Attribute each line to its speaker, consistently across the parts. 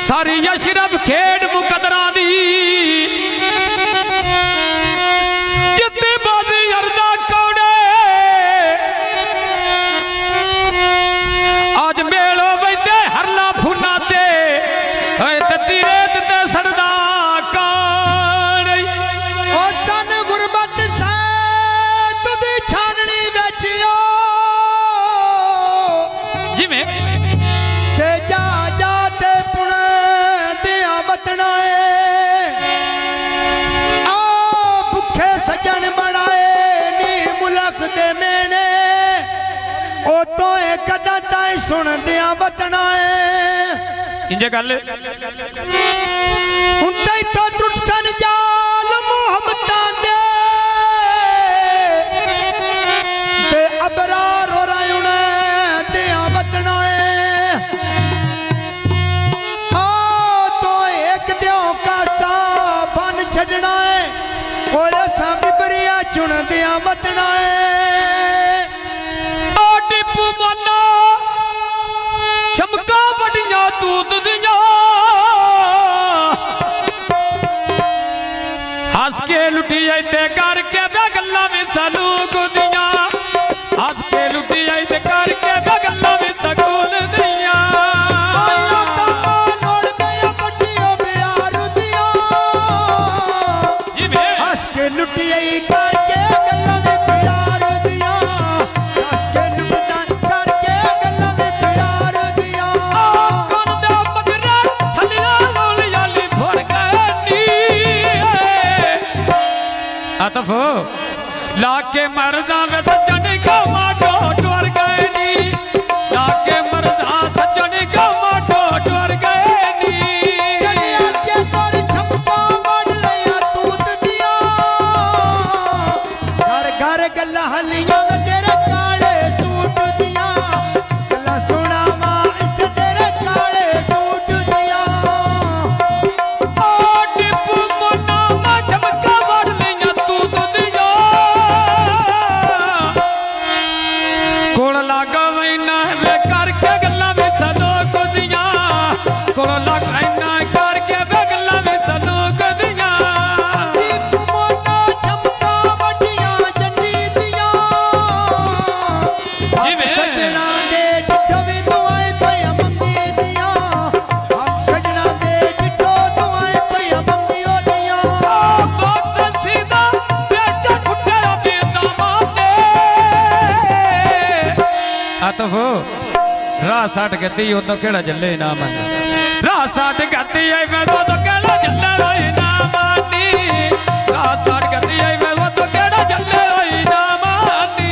Speaker 1: सारी अशरफ खेड मुकदरा दी जितनी बाजी अरदा कौड़े आज मेलो वैदे हरला फुना ते तती रेत ते सड़दा कान
Speaker 2: ओ सन गुरबत से तुदी छाननी बेचियो
Speaker 1: जिमें
Speaker 2: ते जा जा ते पुण दिया बतना आ भुखे सजन बनाए नी मुलक दे मेने ओ तो कदा ताई सुन दिया बतना
Speaker 1: इंजे गल
Speaker 2: हुंदे तो टुट सन जाल मोहब्बतां दे ते अबरार हो रायुण दिया बतना हाँ तो एक दियों का सा बन छड़ना है और सा बिबरिया चुन दिया बतना
Speaker 1: ओ टिप्पू मन्ना चमका बड़िया तूत दिया हस के लुटी आई ते करके गल्ला में सानू गुदिया हस के लुटी आई ते करके गल्ला में सकून दिया
Speaker 2: हस के लुटी आई करके गल्ला में प्यार दिया हस के लुटदा करके गल्ला में प्यार दिया
Speaker 1: कौन दा मगरा थलिया लोलियाली भर गनी अतफ लाके मरदा में सजन का माटो टोर गए नी लाके मरदा सजन का माटो टोर गए नी
Speaker 2: जड़िया जे तोर छपका वड लिया तूत दिया घर घर गल्ला हलिया में तेरे काले सूट दिया गल्ला सुना मां इस तेरे काले सूट दिया
Speaker 1: ओ टिप्पू मोना मा चमका वड़ लिया तू तो दिया कोल लागा मैना वे करके गल्ला में सनो को दिया कोल लागा मैना करके वे गल्ला में सनो को दिया
Speaker 2: दीप मोना चमका वडिया जंडी दिया
Speaker 1: जिवें
Speaker 2: सजना दे डिठो भी दुआएं पया मंगी दिया हक सजना दे डिठो दुआएं पया मंगियो दिया
Speaker 1: बॉक्स सीधा बेचा फुटे बेदा माने अतफ राह साठ गती हो तो केड़ा जल्ले ना मन राह साठ गती आई मैं तो केड़ा जल्ले रोई ना मानी राह साठ गती आई मैं तो केड़ा जल्ले रोई ना मानी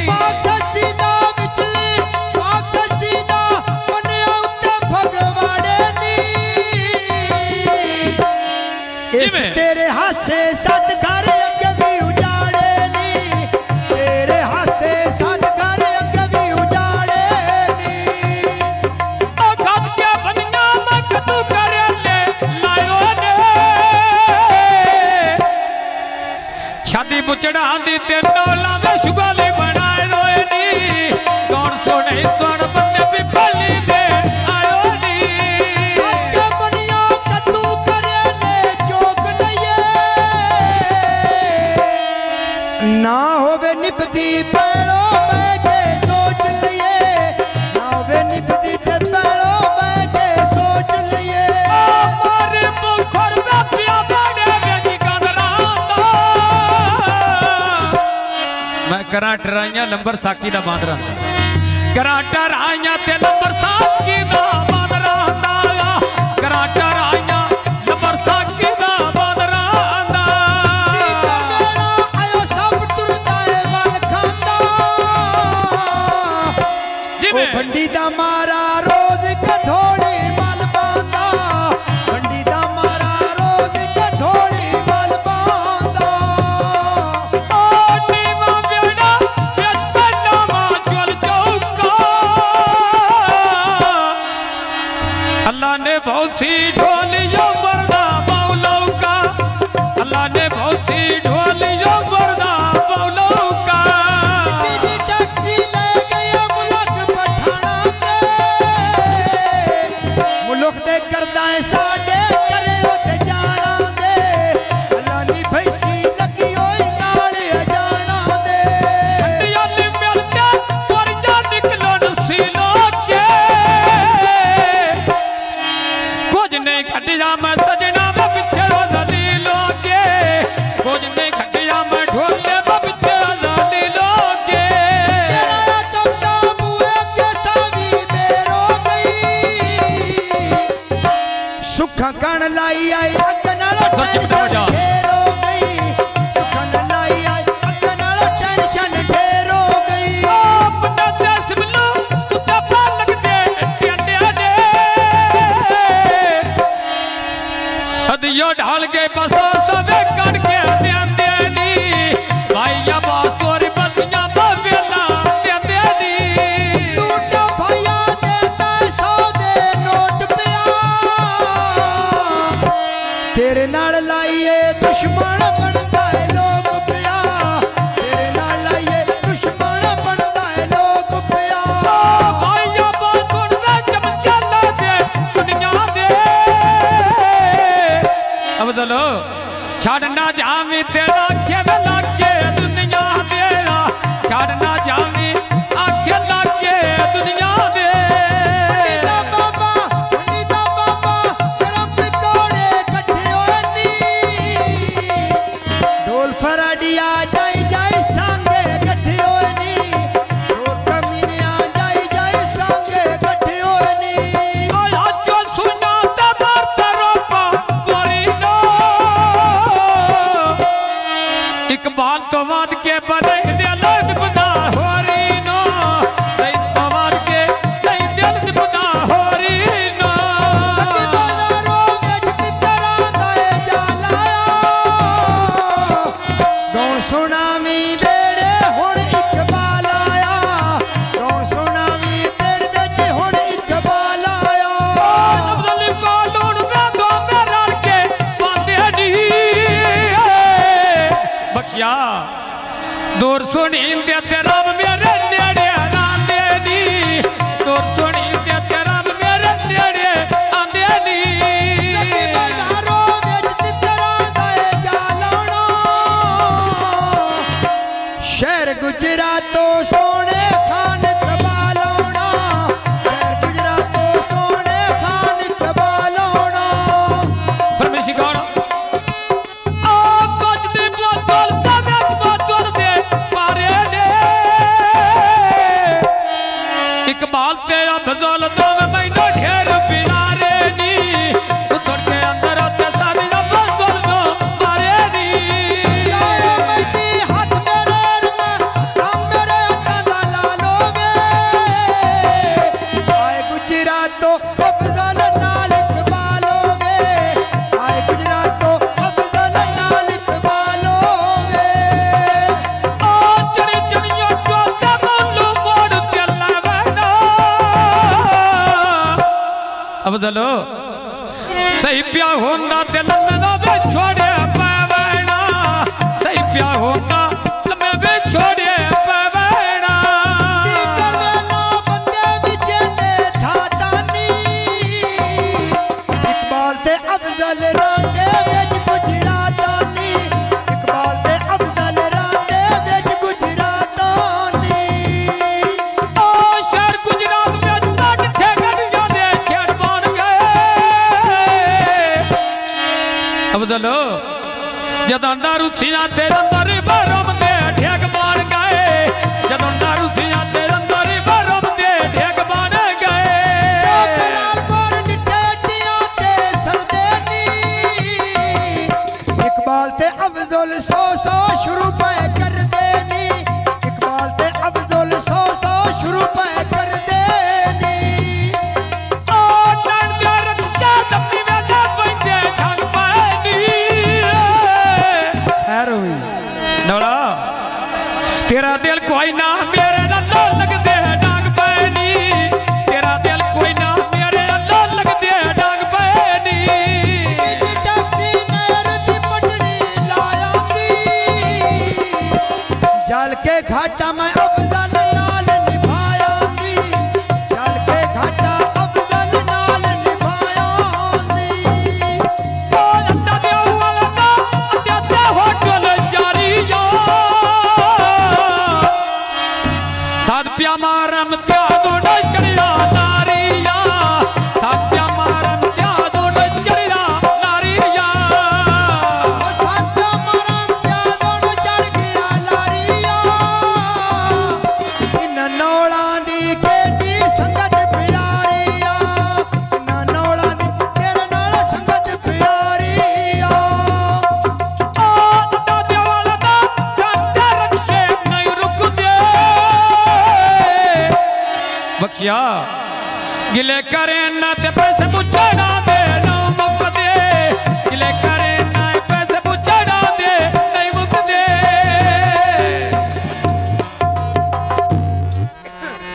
Speaker 2: बाक्स सीधा विचली बाक्स सीधा बनया उत्ते भगवाड़े नी इस
Speaker 1: जिवें
Speaker 2: तेरे हासे सत घर अगे भी उजाड़े नी तेरे हासे सत घर अगे भी उजाड़े नी
Speaker 1: ओ गद के बनिया मक तू करे ले लायो ने शादी बुचड़ा दी ते डोला में शुगाली बनाए रोए नी कौन सोने सोन बंदे पिपली दे आयो नी
Speaker 2: अगे बनिया कद्दू करे ले चौक लइए ना होवे निपदी पेड़ो बैठे सोच लिए ना होवे निपदी ते पेड़ो बैठे सोच लिए
Speaker 1: मारे मुखर में पिया बड़े बेची कंदरांदा मैं कराट राइया नंबर साकी दा बांध रहा कराटा राइया ते नंबर साकी दा बांध रहा कराटा राइया नंबर साकी दा बांध रहा
Speaker 2: दीदा मेला आयो सब तुरदा है वाल खांदा
Speaker 1: जिवें
Speaker 2: ओ भंडी दा मारा रोज कथोड़ी माल बांदा भंडी दा मारा रोज कथोड़ी माल बांदा
Speaker 1: ओ नीवा बेड़ा बेच पन्ना मा चल चौका अल्लाह ने बहुत सी ढोलियों मरदा मौलों का अल्लाह ने बहुत सी ढोलियों मरदा मौलों का
Speaker 2: दीदी टैक्सी ले गया मुलक पठाना के मुलक दे करदा साडे करे उते जाना दे अल्लाह नी भैसी लगी होई नाल अजाना दे
Speaker 1: याली मिलके वरिया निकलो नसीलो के कुछ नहीं खटिया मैं सजना में पीछे जलीलो के कुछ नहीं खटिया मैं ढोले में पीछे जलीलो के
Speaker 2: तेरा तबदा मुए के सावी मेरो गई सुखा कण लाई आई अग नाल टेंशन ढेरो गई सुखा न लाई आई अग नाल टेंशन ढेरो गई
Speaker 1: अपना देश मिलो उते पालक दे टिंडिया ने अदियो ढाल के बसो सबे कट के देंदे नी भाईया बासोरी बतियां बवेला देंदे नी
Speaker 2: टूटा भैया देता 100 दे नोट पिया तेरे नाल लाइए दुश्मन बनता है लोग पिया तेरे नाल लाइए दुश्मन बनता है लोग पिया
Speaker 1: भाईया बासुर रे चमचला दे दुनिया दे अब चलो छाड़ना जावी तेरा खेल लागे दुनिया देरा छाड़ना जावी आखे लागे दुनिया दे
Speaker 2: पंडिता बाबा गरम पकौड़े कट्ठे होए नी ढोल फराडिया जाई जाई सांगे कट्ठे होए नी ढोल कमीनिया जाई जाई सांगे कट्ठे होए नी
Speaker 1: आया जो सुना ते मारते रोपा बोरी नो इकबाल तो वाद के बने दे लोग बदा होरी नो सही तो वाद के नहीं दिल बदा होरी नो
Speaker 2: अगे बाजारों में जितरा दाए जालाया कौन सुनामी बेड़े हुण इकबाल आया कौन सुनामी बेड़ विच हुण इकबाल आया
Speaker 1: अब्दुल कालून में दो मेरा के बांधे नी बख्शिया दूर सुनी दे तेरा मेरे नेड़े आंदे नी दूर सुनी दे तेरा मेरे नेड़े आंदे नी
Speaker 2: अगे बाजारों में जितरा दाए जालाना शहर गुजरातों सोने खान इकबाल आउणा शहर गुजरातों सोने खान इकबाल आउणा
Speaker 1: परमेशी कौन आ कुछ दी बोतल ते बेच बोतल दे पारे ने इकबाल ते अफजल दो महीनों ढेर पिनारे नी छोड़ के अंदर ते सादी अफजल दो मारे नी
Speaker 2: लाए मैती हाथ मेरे रना राम मेरे कांदा लालो वे आए गुजरातों अफजल नाल इकबाल वे आए गुजरातों अफजल नाल इकबाल वे
Speaker 1: आ चढ़ी चढ़ियो चोते मोलू मोड़ ते लावना अफजलो सही प्या होंदा ते लम्मे दा वे छोड़े पावना सही प्या होंदा लम्मे वे छोड़े पावना
Speaker 2: दीकर वेला बंदे विचे ने था तानी इकबाल ते अफजल राते विच गुजरातानी इकबाल ते अफजल राते विच गुजरातानी
Speaker 1: ओ शहर गुजरात में नट ठेगड़ियों दे छेड़ बन गए अफजलो जदों दारू सिया ते अंदर बरम दे ठेग बन गए जदों दारू सिया ते अंदर बरम दे ठेग बन गए
Speaker 2: चौकलाल पर निटेटियां ते सरदेनी इकबाल ते अफजल 100 शुरू पे कर देनी इकबाल ते अफजल 100 शुरू पे कर देनी
Speaker 1: ओ नन दे रक्षा दपी वेले बंदे छंग पानी
Speaker 2: खैर हुई
Speaker 1: नौड़ा तेरा दिल कोई ना मेरे नाल लग दे डांग पैनी तेरा दिल कोई ना मेरे नाल लग दे डांग पैनी
Speaker 2: टैक्सी नहर दी पटड़ी लाया दी
Speaker 1: दसिया गिले करे ना ते पैसे मुझे ना दे